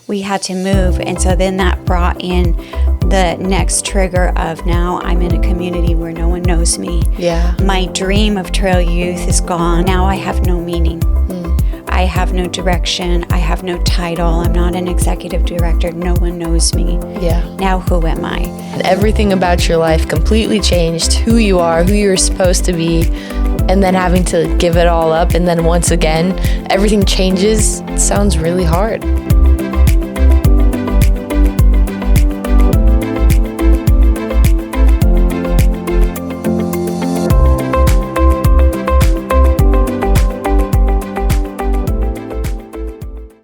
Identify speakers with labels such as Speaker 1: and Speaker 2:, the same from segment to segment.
Speaker 1: we had to move. And so then that brought in the next trigger of now I'm in a community where no one knows me.
Speaker 2: Yeah.
Speaker 1: My dream of trail youth is gone. Now I have no meaning. I have no direction. I have no title. I'm not an executive director. No one knows me.
Speaker 2: Yeah.
Speaker 1: Now who am I?
Speaker 2: And everything about your life completely changed, who you are, who you're supposed to be, and then having to give it all up. And then once again, everything changes. It sounds really hard.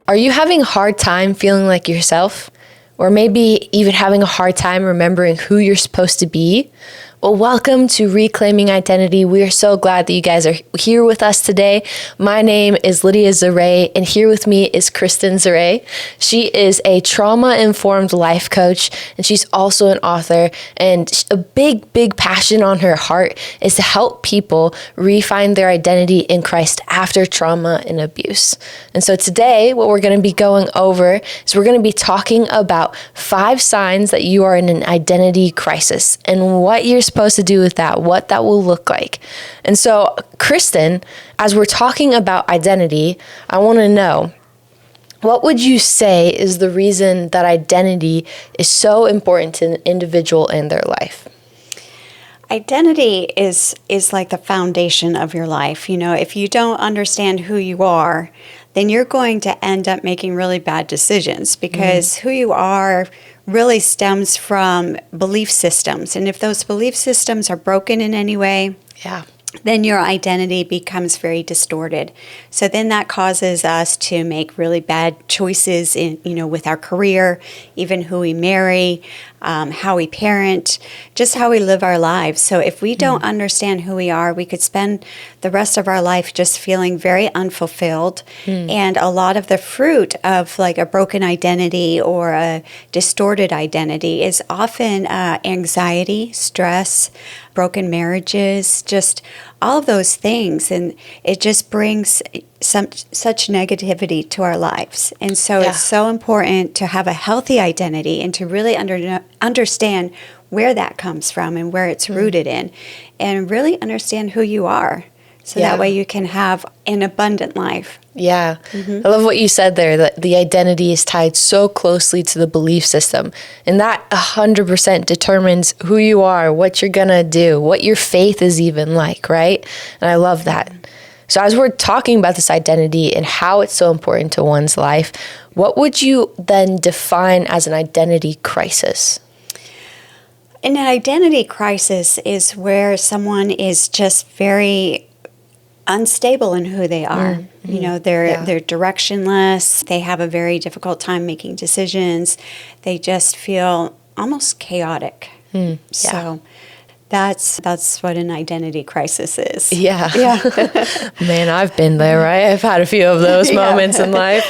Speaker 2: Are you having a hard time feeling like yourself? Or maybe even having a hard time remembering who you're supposed to be? Well, welcome to Reclaiming Identity. We are so glad that you guys are here with us today. My name is Lydia Zuray, and here with me is Kristen Zuray. She is a trauma-informed life coach, and she's also an author. And a big passion on her heart is to help people refine their identity in Christ after trauma and abuse. And so today, what we're going to be going over is we're going to be talking about 5 signs that you are in an identity crisis and what you're supposed to do with that, what that will look like. And so, Kristen, as we're talking about identity, I want to know, what would you say is the reason that identity is so important to an individual in their life?
Speaker 1: Identity is like the foundation of your life. You know, if you don't understand who you are, then you're going to end up making really bad decisions because who you are really stems from belief systems. And if those belief systems are broken in any way, then your identity becomes very distorted. So then that causes us to make really bad choices in, with our career, even who we marry, how we parent, just how we live our lives. So if we don't understand who we are, we could spend the rest of our life just feeling very unfulfilled. And a lot of the fruit of like a broken identity or a distorted identity is often anxiety, stress, broken marriages, just all of those things. And it just brings such negativity to our lives. And so it's so important to have a healthy identity and to really understand where that comes from and where it's rooted in, and really understand who you are. So that way you can have an abundant life.
Speaker 2: Yeah. I love what you said there, that the identity is tied so closely to the belief system. And that 100% determines who you are, what you're going to do, what your faith is even like, right? And I love that. So as we're talking about this identity and how it's so important to one's life, what would you then define as an identity crisis?
Speaker 1: An identity crisis is where someone is just very unstable in who they are. You know, they're directionless. They have a very difficult time making decisions. They just feel almost chaotic. So that's what an identity crisis is.
Speaker 2: Yeah. Man, I've been there, right? I've had a few of those moments in life.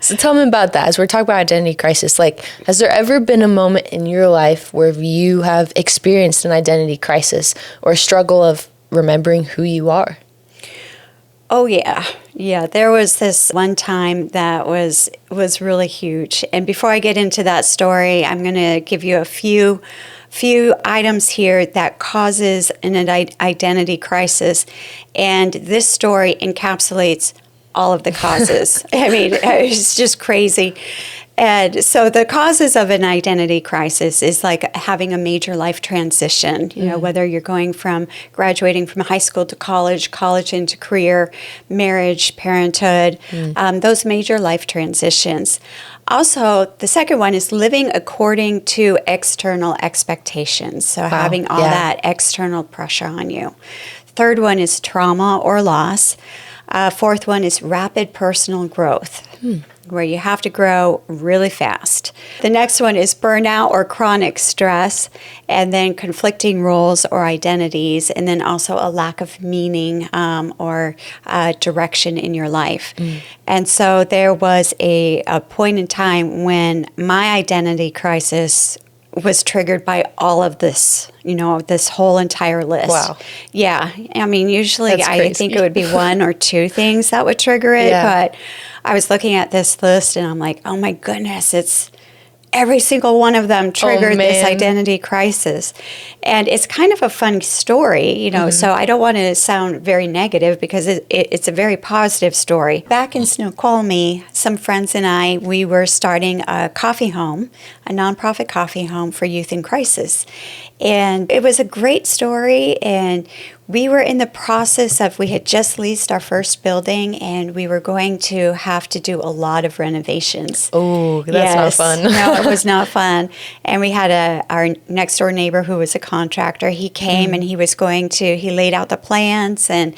Speaker 2: So tell me about that. As we're talking about identity crisis, like, has there ever been a moment in your life where you have experienced an identity crisis or a struggle of remembering who you are?
Speaker 1: Oh, yeah. Yeah, there was this one time that was really huge. And before I get into that story, I'm going to give you a few items here that causes an identity crisis. And this story encapsulates all of the causes. I mean, it's just crazy. And so the causes of an identity crisis is like having a major life transition, you know, whether you're going from graduating from high school to college into career, marriage, parenthood, those major life transitions. Also, the second one is living according to external expectations. So having all that external pressure on you. Third one is trauma or loss. Fourth one is rapid personal growth, where you have to grow really fast. The next one is burnout or chronic stress, and then conflicting roles or identities, and then also a lack of meaning or direction in your life. And so there was a point in time when my identity crisis was triggered by all of this, this whole entire list.
Speaker 2: Wow.
Speaker 1: Yeah. I mean, usually
Speaker 2: That's
Speaker 1: I
Speaker 2: crazy.
Speaker 1: think it would be one or two things that would trigger it.
Speaker 2: Yeah.
Speaker 1: But I was looking at this list and I'm like, oh my goodness, it's every single one of them triggered this
Speaker 2: man.
Speaker 1: identity crisis. And it's kind of a fun story, so I don't want to sound very negative because it's a very positive story. Back in Snoqualmie, some friends and I, we were starting a coffee home, a nonprofit coffee home for youth in crisis. And it was a great story, and we were in the process of, we had just leased our first building, and we were going to have to do a lot of renovations.
Speaker 2: Oh, that's not fun.
Speaker 1: No, it was not fun. And we had our next door neighbor who was a contractor. He came and he laid out the plans, and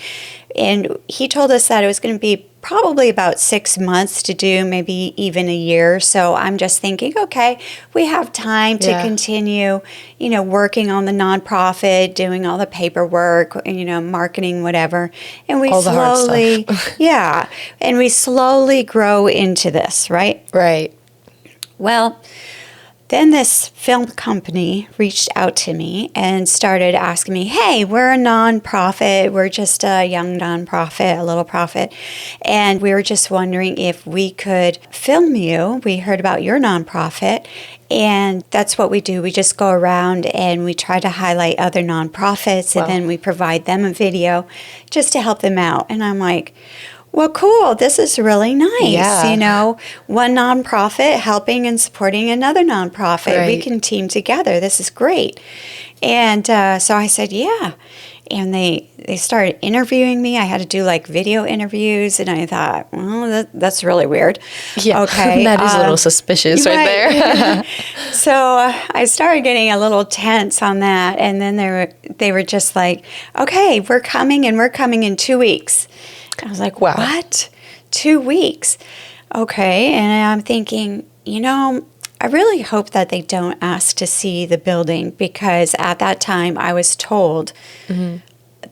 Speaker 1: he told us that it was going to be probably about 6 months to do, maybe even a year. So I'm just thinking, okay, we have time to continue, working on the nonprofit, doing all the paperwork, marketing, whatever. And we
Speaker 2: all the hard stuff.
Speaker 1: And we slowly grow into this, right?
Speaker 2: Right.
Speaker 1: Well, then this film company reached out to me and started asking me, hey, we're a nonprofit. We're just a young nonprofit, a little profit. And we were just wondering if we could film you. We heard about your nonprofit. And that's what we do. We just go around and we try to highlight other nonprofits.
Speaker 2: Wow.
Speaker 1: And then we provide them a video just to help them out. And I'm like, well, cool. This is really nice.
Speaker 2: Yeah.
Speaker 1: One nonprofit helping and supporting another nonprofit.
Speaker 2: Right.
Speaker 1: We can team together. This is great. And so I said, yeah. And they started interviewing me. I had to do video interviews. And I thought, well, that's really weird.
Speaker 2: Yeah.
Speaker 1: Okay.
Speaker 2: That is a little suspicious right there.
Speaker 1: So I started getting a little tense on that. And then they were just like, okay, we're coming in 2 weeks. I was like,
Speaker 2: wow.
Speaker 1: What? 2 weeks? Okay. And I'm thinking, I really hope that they don't ask to see the building, because at that time I was told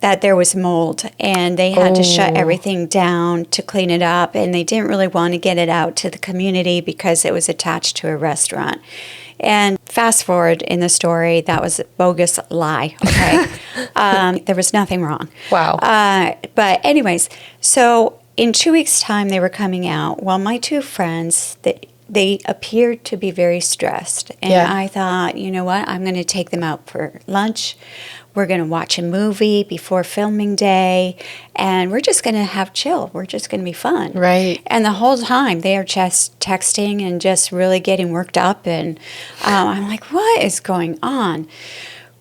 Speaker 1: that there was mold and they had to shut everything down to clean it up, and they didn't really want to get it out to the community because it was attached to a restaurant. And fast forward in the story, that was a bogus lie, okay? There was nothing wrong.
Speaker 2: Wow.
Speaker 1: But anyways, so in 2 weeks' time, they were coming out. Well, my two friends, they appeared to be very stressed. And I thought, you know what? I'm going to take them out for lunch. We're going to watch a movie before filming day, and we're just going to have chill. We're just going to be fun.
Speaker 2: Right.
Speaker 1: And the whole time, they are just texting and just really getting worked up, and I'm like, what is going on?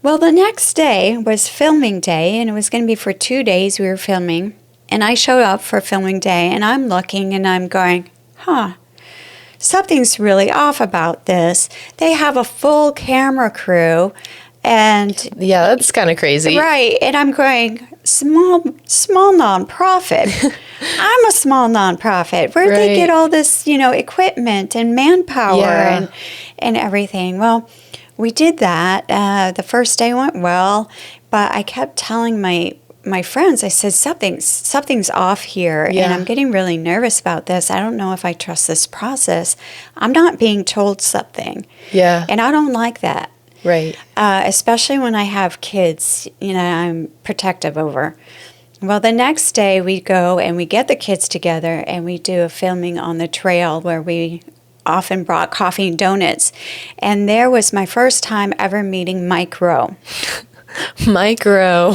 Speaker 1: Well, the next day was filming day, and it was going to be for 2 days we were filming, and I showed up for filming day, and I'm looking, and I'm going, something's really off about this. They have a full camera crew. And
Speaker 2: yeah, that's kind of crazy.
Speaker 1: Right. And I'm going, small nonprofit. I'm a small nonprofit. Where'd they get all this, equipment and manpower and everything? Well, we did that. The first day went well, but I kept telling my friends, I said, something's off here, and I'm getting really nervous about this. I don't know if I trust this process. I'm not being told something.
Speaker 2: Yeah.
Speaker 1: And I don't like that.
Speaker 2: Right.
Speaker 1: Especially when I have kids, I'm protective over. Well, the next day we go and we get the kids together and we do a filming on the trail where we often brought coffee and donuts. And there was my first time ever meeting Mike Rowe.
Speaker 2: Micro.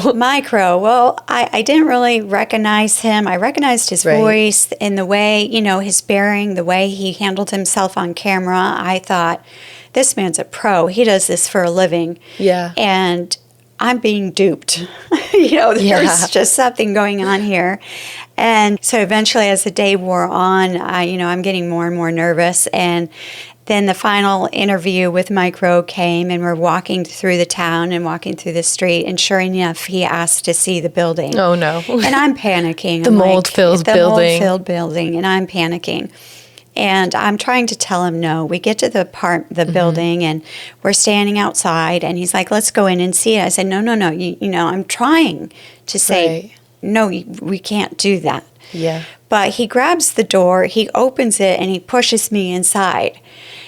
Speaker 1: Well, I didn't really recognize him. I recognized his voice and the way, his bearing, the way he handled himself on camera. I thought, this man's a pro. He does this for a living. Yeah. And I'm being duped. There's just something going on here. And so eventually, as the day wore on, I'm getting more and more nervous. And then the final interview with Mike Rowe came, and we're walking through the town and walking through the street. And sure enough, he asked to see the building.
Speaker 2: Oh, no.
Speaker 1: And I'm panicking.
Speaker 2: The mold-filled
Speaker 1: building, and I'm panicking. And I'm trying to tell him no. We get to the building, and we're standing outside, and he's like, let's go in and see it. I said, no. I'm trying to say, no, we can't do that. Yeah. But he grabs the door, he opens it, and he pushes me inside.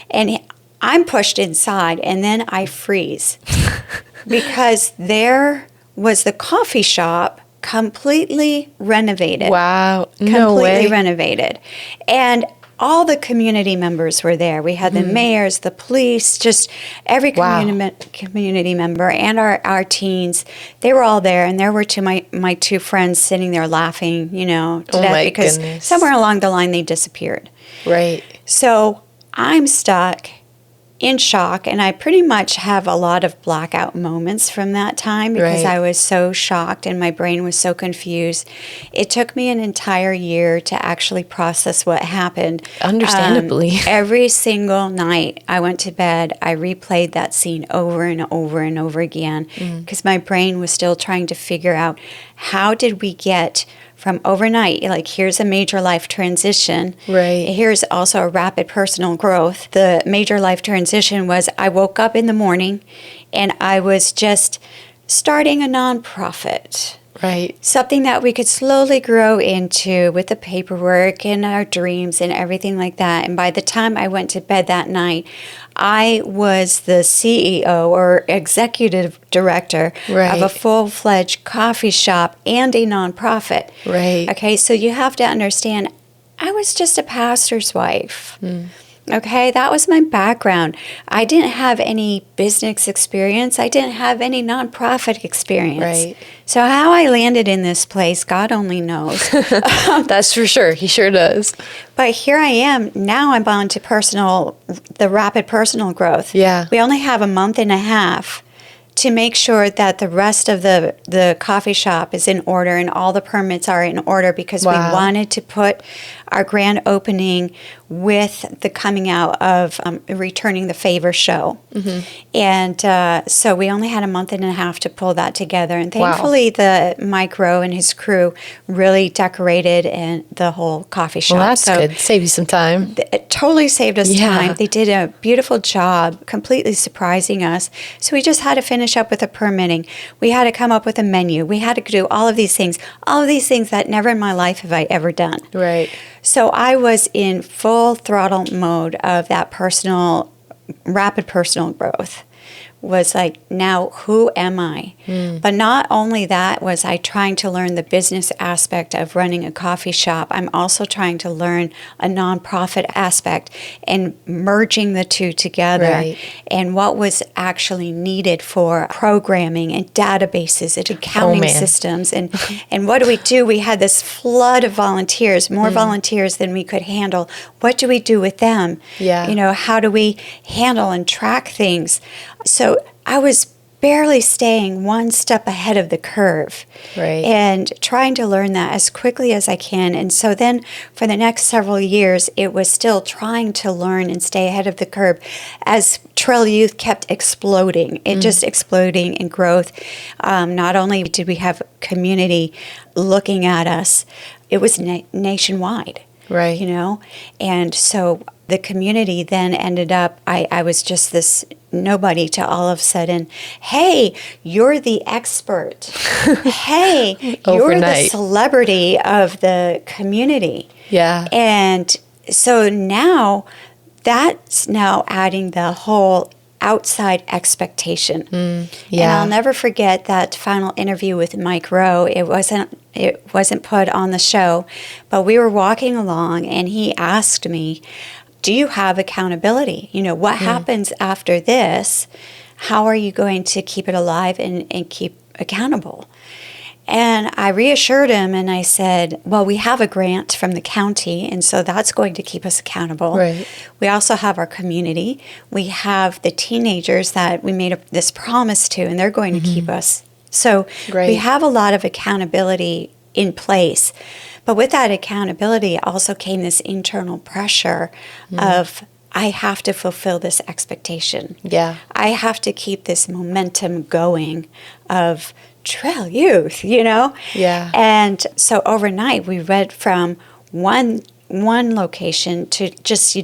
Speaker 1: And I'm pushed inside, and then I freeze because there was the coffee shop completely renovated.
Speaker 2: Wow.
Speaker 1: Completely
Speaker 2: No way.
Speaker 1: renovated. And all the community members were there. We had the mayors, the police, just every
Speaker 2: Wow.
Speaker 1: community member and our teens. They were all there, and there were my two friends sitting there laughing, to
Speaker 2: Oh
Speaker 1: death
Speaker 2: my
Speaker 1: because
Speaker 2: goodness.
Speaker 1: somewhere along the line they disappeared.
Speaker 2: Right.
Speaker 1: So I'm stuck in shock, and I pretty much have a lot of blackout moments from that time because
Speaker 2: Right.
Speaker 1: I was so shocked and my brain was so confused. It took me an entire year to actually process what happened.
Speaker 2: Understandably.
Speaker 1: Every single night I went to bed, I replayed that scene over and over and over again because my brain was still trying to figure out how did we get from overnight, like here's a major life transition.
Speaker 2: Right.
Speaker 1: Here's also a rapid personal growth. The major life transition was I woke up in the morning and I was just starting a nonprofit.
Speaker 2: Right.
Speaker 1: Something that we could slowly grow into with the paperwork and our dreams and everything like that. And by the time I went to bed that night, I was the CEO or executive director
Speaker 2: Right.
Speaker 1: of a full-fledged coffee shop and a nonprofit.
Speaker 2: Right.
Speaker 1: Okay, so you have to understand, I was just a pastor's wife. Okay, that was my background. I didn't have any business experience. I didn't have any nonprofit experience.
Speaker 2: Right.
Speaker 1: So how I landed in this place, God only knows.
Speaker 2: That's for sure. He sure does.
Speaker 1: But here I am. Now I'm on to the rapid personal growth.
Speaker 2: Yeah.
Speaker 1: We only have a month and a half to make sure that the rest of the coffee shop is in order and all the permits are in order because we
Speaker 2: Wow.
Speaker 1: wanted to put our grand opening with the coming out of Returning the Favor show. And so we only had a month and a half to pull that together. And
Speaker 2: Wow.
Speaker 1: thankfully, Mike Rowe and his crew really decorated and the whole coffee shop.
Speaker 2: Well, that's
Speaker 1: So
Speaker 2: good. Save you some time.
Speaker 1: it totally saved us
Speaker 2: Yeah.
Speaker 1: time. They did a beautiful job, completely surprising us. So we just had to finish up with the permitting. We had to come up with a menu. We had to do all of these things that never in my life have I ever done.
Speaker 2: Right.
Speaker 1: So I was in full throttle mode of that rapid personal growth. Was like, now who am I? But not only that was I trying to learn the business aspect of running a coffee shop, I'm also trying to learn a nonprofit aspect and merging the two together
Speaker 2: Right.
Speaker 1: and what was actually needed for programming and databases and accounting
Speaker 2: man.
Speaker 1: systems. And what do? We had this flood of volunteers, more volunteers than we could handle. What do we do with them?
Speaker 2: Yeah.
Speaker 1: How do we handle and track things? So I was barely staying one step ahead of the curve.
Speaker 2: Right.
Speaker 1: And trying to learn that as quickly as I can. And so then for the next several years, it was still trying to learn and stay ahead of the curve as Trail Youth kept exploding. It just exploding in growth. Not only did we have community looking at us, it was nationwide.
Speaker 2: Right.
Speaker 1: And so the community then ended up, I was just this nobody to all of a sudden, hey, you're the expert. Hey, you're the
Speaker 2: Overnight.
Speaker 1: celebrity of the community.
Speaker 2: Yeah.
Speaker 1: And so now that's now adding the whole outside expectation. And
Speaker 2: Yeah.
Speaker 1: I'll never forget that final interview with Mike Rowe. It wasn't put on the show, but we were walking along and he asked me, do you have accountability? What happens after this? How are you going to keep it alive and keep accountable? And I reassured him and I said, well, we have a grant from the county, and so that's going to keep us accountable.
Speaker 2: Right.
Speaker 1: We also have our community. We have the teenagers that we made this promise to, and they're going to keep us. So we
Speaker 2: Great.
Speaker 1: have a lot of accountability in place. But with that accountability also came this internal pressure of, I have to fulfill this expectation.
Speaker 2: Yeah.
Speaker 1: I have to keep this momentum going of Trail Youth,
Speaker 2: Yeah.
Speaker 1: And so overnight we went from one location to just,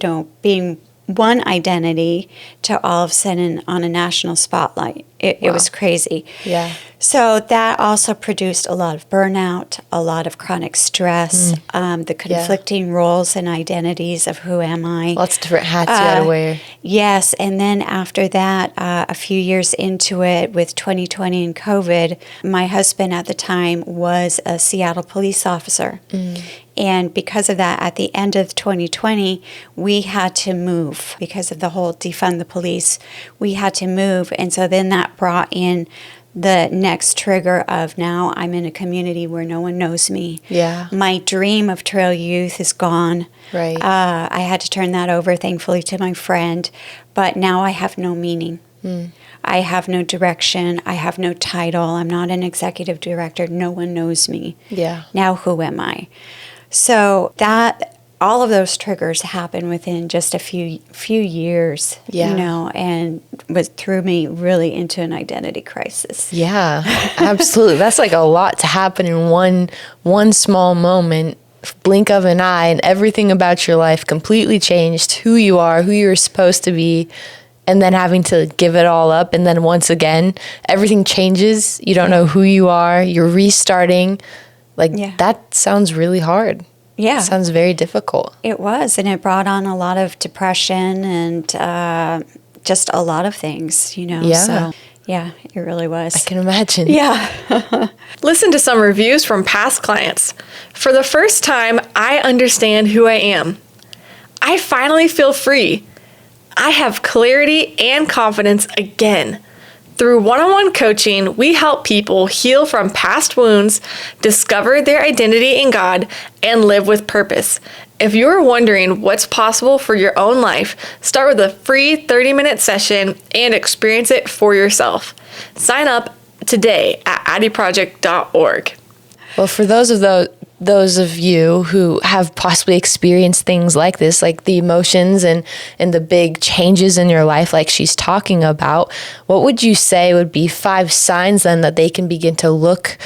Speaker 1: being one identity to all of a sudden on a national spotlight. It was crazy.
Speaker 2: Yeah.
Speaker 1: So that also produced a lot of burnout, a lot of chronic stress, the conflicting roles and identities of who am I.
Speaker 2: Lots of different hats you had to wear.
Speaker 1: Yes, and then after that, a few years into it with 2020 and COVID, my husband at the time was a Seattle police officer. And because of that, at the end of 2020, we had to move because of the whole defund the police. We had to move. And so then that brought in the next trigger of now I'm in a community where no one knows me.
Speaker 2: Yeah.
Speaker 1: My dream of trail youth is gone.
Speaker 2: Right.
Speaker 1: I had to turn that over, thankfully, to my friend. But now I have no meaning. I have no direction. I have no title. I'm not an executive director. No one knows me.
Speaker 2: Yeah.
Speaker 1: Now who am I? So that all of those triggers happened within just a few years,
Speaker 2: Yeah.
Speaker 1: and threw me really into an identity crisis.
Speaker 2: Yeah, absolutely. That's like a lot to happen in one small moment, blink of an eye, and everything about your life completely changed, who you are, who you're supposed to be, and then having to give it all up. And then once again, everything changes. You don't know who you are. You're restarting. That sounds really hard.
Speaker 1: Yeah.
Speaker 2: It sounds very difficult.
Speaker 1: It was, and it brought on a lot of depression and just a lot of things,
Speaker 2: Yeah.
Speaker 1: So, yeah, it really was.
Speaker 2: I can imagine.
Speaker 1: Yeah.
Speaker 3: Listen to some reviews from past clients. For the first time, I understand who I am. I finally feel free. I have clarity and confidence again. Through one-on-one coaching, we help people heal from past wounds, discover their identity in God, and live with purpose. If you're wondering what's possible for your own life, start with a free 30-minute session and experience it for yourself. Sign up today at addieproject.org.
Speaker 2: Well, for those of you who have possibly experienced things like this, like the emotions and the big changes in your life like she's talking about, what would you say would be 5 signs then that they can begin to look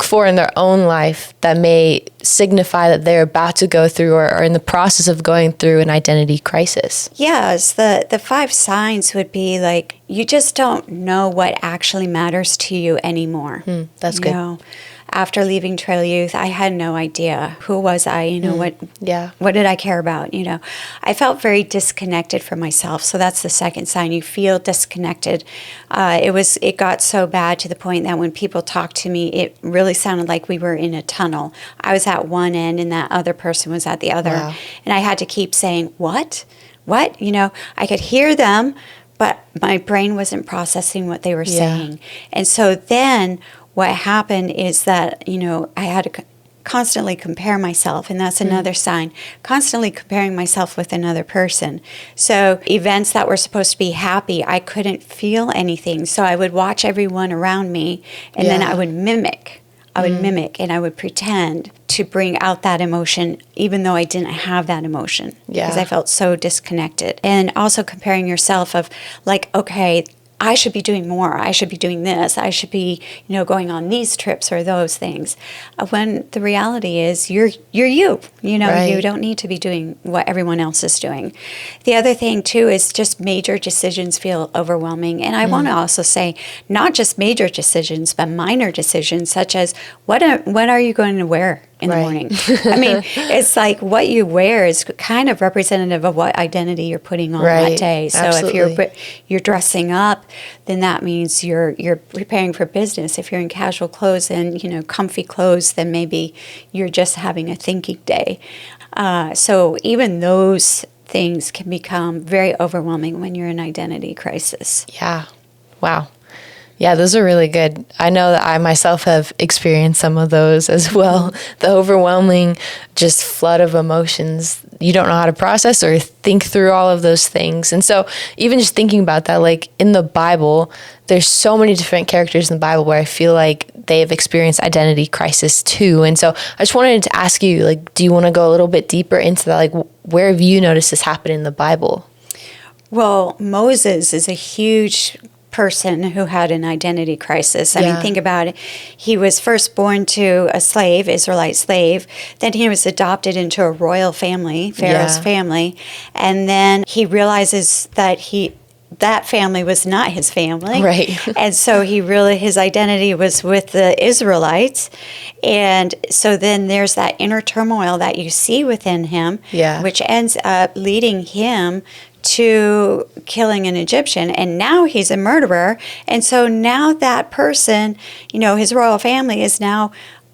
Speaker 2: for in their own life that may signify that they're about to go through or are in the process of going through an identity crisis?
Speaker 1: Yes, the 5 signs would be like you just don't know what actually matters to you anymore.
Speaker 2: That's good.
Speaker 1: After leaving Trail Youth, I had no idea who was I, what did I care about, I felt very disconnected from myself. So that's the second sign. You feel disconnected. It got so bad to the point that when people talked to me, it really sounded like we were in a tunnel. I was at one end and that other person was at the other.
Speaker 2: Wow.
Speaker 1: And I had to keep saying, what? I could hear them, but my brain wasn't processing what they were saying. And so then what happened is that, I had to constantly compare myself, and that's another sign, constantly comparing myself with another person. So events that were supposed to be happy, I couldn't feel anything. So I would watch everyone around me, and then I would mimic. And I would pretend to bring out that emotion, even though I didn't have that emotion, because I felt so disconnected. And also comparing yourself of like, okay, I should be doing more. I should be doing this. I should be, going on these trips or those things. When the reality is you're you.
Speaker 2: Right.
Speaker 1: You don't need to be doing what everyone else is doing. The other thing, too, is just major decisions feel overwhelming. And I want to also say not just major decisions, but minor decisions, such as what are you going to wear in the morning? I mean, it's like what you wear is kind of representative of what identity you're putting on that day. So if you're dressing up, then that means you're preparing for business. If you're in casual clothes and comfy clothes, then maybe you're just having a thinking day. So even those things can become very overwhelming when you're in identity crisis.
Speaker 2: Yeah. Wow. Yeah, those are really good. I know that I myself have experienced some of those as well. The overwhelming just flood of emotions. You don't know how to process or think through all of those things. And so even just thinking about that, like in the Bible, there's so many different characters in the Bible where I feel like they've experienced identity crisis too. And so I just wanted to ask you, like, do you want to go a little bit deeper into that? Like, where have you noticed this happen in the Bible?
Speaker 1: Well, Moses is a huge person who had an identity crisis. I mean, think about it. He was first born to a slave, Israelite slave. Then he was adopted into a royal family, Pharaoh's family. And then he realizes that that family was not his family.
Speaker 2: Right.
Speaker 1: And so his identity was with the Israelites. And so then there's that inner turmoil that you see within him,
Speaker 2: Yeah.
Speaker 1: which ends up leading him to killing an Egyptian. And now he's a murderer. And so now that person, his royal family is now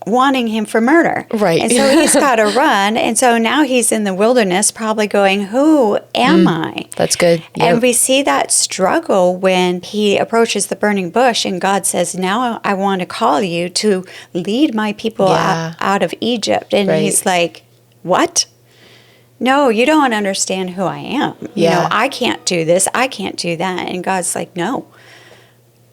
Speaker 1: wanting him for murder.
Speaker 2: Right.
Speaker 1: And so he's got to run. And so now he's in the wilderness probably going, who am I?
Speaker 2: That's good. Yep.
Speaker 1: And we see that struggle when he approaches the burning bush and God says, now I want to call you to lead my people out of Egypt. And he's like, what? No, you don't understand who I am.
Speaker 2: Yeah.
Speaker 1: I can't do this. I can't do that. And God's like, no,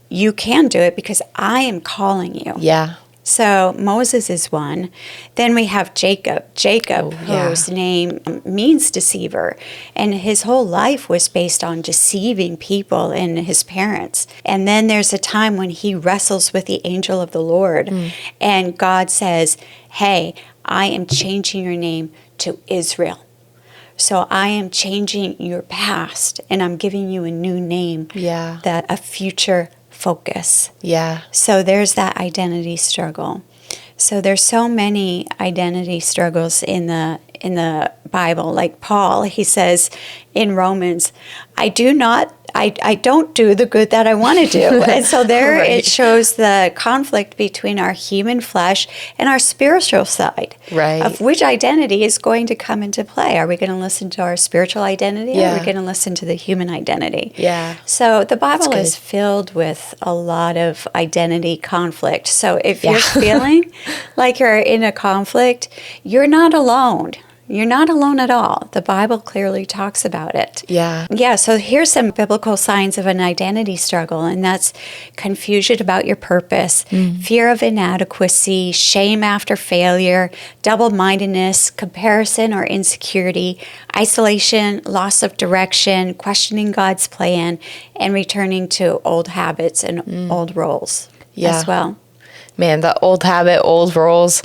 Speaker 1: you can do it because I am calling you.
Speaker 2: Yeah.
Speaker 1: So Moses is one. Then we have Jacob. Whose name means deceiver. And his whole life was based on deceiving people and his parents. And then there's a time when he wrestles with the angel of the Lord. And God says, hey, I am changing your name to Israel. So I am changing your past and I'm giving you a new name.
Speaker 2: Yeah.
Speaker 1: A future focus.
Speaker 2: Yeah.
Speaker 1: So there's that identity struggle. So there's so many identity struggles in the Bible. Like Paul, he says in Romans, I don't do the good that I want to do. And so there it shows the conflict between our human flesh and our spiritual side.
Speaker 2: Right.
Speaker 1: Of which identity is going to come into play. Are we going to listen to our spiritual identity?
Speaker 2: Yeah.
Speaker 1: Or are we going to listen to the human identity?
Speaker 2: Yeah.
Speaker 1: So the Bible
Speaker 2: That's
Speaker 1: is
Speaker 2: good.
Speaker 1: filled with a lot of identity conflict. So if you're feeling like you're in a conflict, you're not alone. You're not alone at all. The Bible clearly talks about it.
Speaker 2: Yeah.
Speaker 1: Yeah, so here's some biblical signs of an identity struggle, and that's confusion about your purpose, fear of inadequacy, shame after failure, double-mindedness, comparison or insecurity, isolation, loss of direction, questioning God's plan, and returning to old habits and old roles as well.
Speaker 2: Man, the old habit, old roles,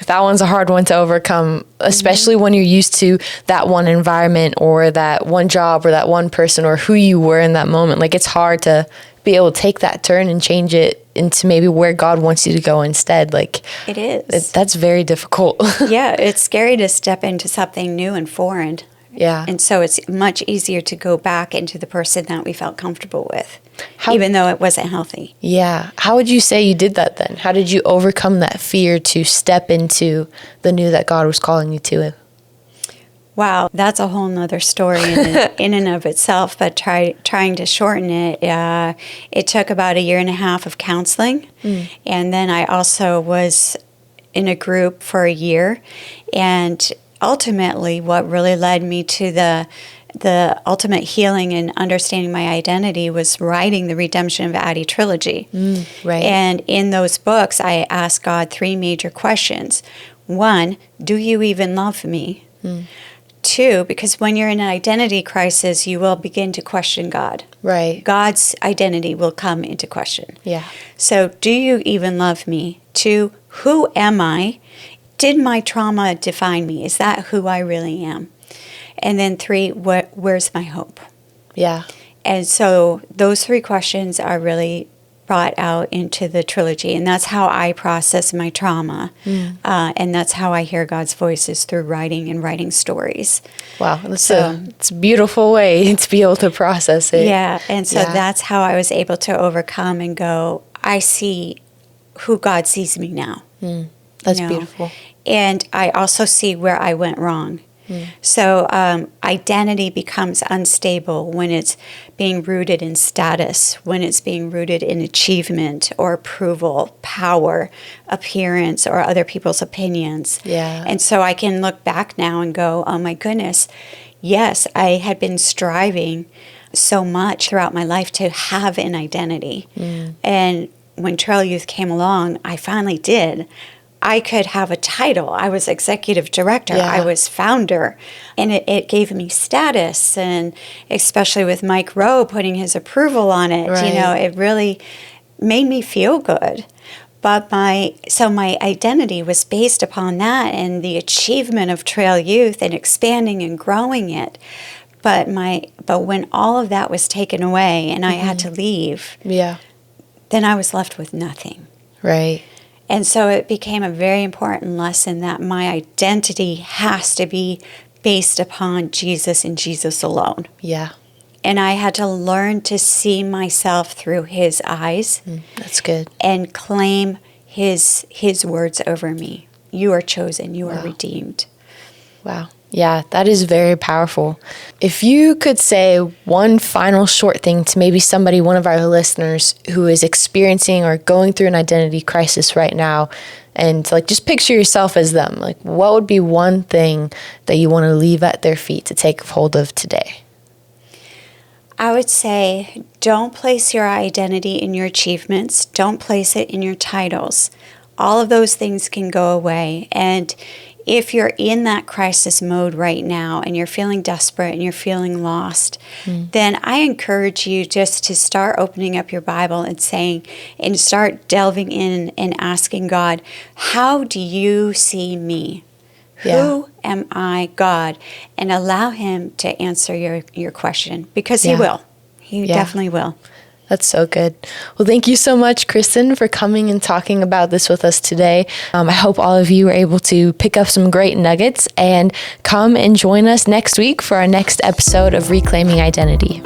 Speaker 2: that one's a hard one to overcome, especially when you're used to that one environment or that one job or that one person or who you were in that moment. Like, it's hard to be able to take that turn and change it into maybe where God wants you to go instead. Like,
Speaker 1: it is.
Speaker 2: That's very difficult.
Speaker 1: Yeah, it's scary to step into something new and foreign.
Speaker 2: Yeah.
Speaker 1: And so it's much easier to go back into the person that we felt comfortable with, even though it wasn't healthy.
Speaker 2: Yeah. How would you say you did that then? How did you overcome that fear to step into the new that God was calling you to?
Speaker 1: Wow, that's a whole nother story in and of itself, but trying to shorten it, it took about 1.5 years of counseling. And then I also was in a group for 1 year. And ultimately, what really led me to the ultimate healing and understanding my identity was writing the Redemption of Addie trilogy.
Speaker 2: Right.
Speaker 1: And in those books, I asked God 3 major questions. 1, do you even love me? 2, because when you're in an identity crisis, you will begin to question God.
Speaker 2: Right.
Speaker 1: God's identity will come into question.
Speaker 2: Yeah.
Speaker 1: So, do you even love me? 2, who am I? Did my trauma define me? Is that who I really am? And then 3, where's my hope?
Speaker 2: Yeah.
Speaker 1: And so those 3 questions are really brought out into the trilogy. And that's how I process my trauma. And that's how I hear God's voices through writing stories.
Speaker 2: Wow. It's a beautiful way to be able to process it.
Speaker 1: Yeah. And so that's how I was able to overcome and go, I see who God sees me now.
Speaker 2: That's beautiful.
Speaker 1: And I also see where I went wrong. So identity becomes unstable when it's being rooted in status, when it's being rooted in achievement or approval, power, appearance, or other people's opinions.
Speaker 2: Yeah.
Speaker 1: And so I can look back now and go, oh my goodness, yes, I had been striving so much throughout my life to have an identity. And when Trail Youth came along, I finally did. I could have a title. I was executive director.
Speaker 2: Yeah.
Speaker 1: I was founder. And it gave me status. And especially with Mike Rowe putting his approval on it,
Speaker 2: Right.
Speaker 1: it really made me feel good. But my identity was based upon that and the achievement of Trail Youth and expanding and growing it. But when all of that was taken away and I had to leave,
Speaker 2: Yeah.
Speaker 1: then I was left with nothing.
Speaker 2: Right.
Speaker 1: And so it became a very important lesson that my identity has to be based upon Jesus and Jesus alone.
Speaker 2: Yeah.
Speaker 1: And I had to learn to see myself through his eyes
Speaker 2: That's good.
Speaker 1: and claim his words over me. You are chosen, you are redeemed.
Speaker 2: Wow. Yeah, that is very powerful. If you could say one final short thing to maybe somebody, one of our listeners who is experiencing or going through an identity crisis right now, and like just picture yourself as them, like what would be one thing that you want to leave at their feet to take hold of today?
Speaker 1: I would say don't place your identity in your achievements. Don't place it in your titles. All of those things can go away. And if you're in that crisis mode right now and you're feeling desperate and you're feeling lost, then I encourage you just to start opening up your Bible and start delving in and asking God, how do you see me?
Speaker 2: Yeah.
Speaker 1: Who am I, God? And allow him to answer your question, because he will. He definitely will.
Speaker 2: That's so good. Well, thank you so much, Kristen, for coming and talking about this with us today. I hope all of you are able to pick up some great nuggets and come and join us next week for our next episode of Reclaiming Identity.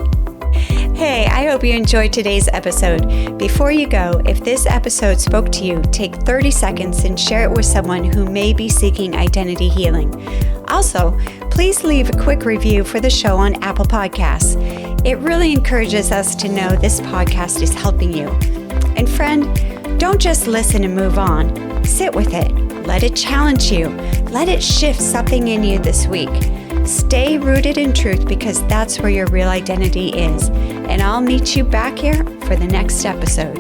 Speaker 1: Hey, I hope you enjoyed today's episode. Before you go, if this episode spoke to you, take 30 seconds and share it with someone who may be seeking identity healing. Also, please leave a quick review for the show on Apple Podcasts. It really encourages us to know this podcast is helping you. And friend, don't just listen and move on. Sit with it. Let it challenge you. Let it shift something in you this week. Stay rooted in truth, because that's where your real identity is. And I'll meet you back here for the next episode.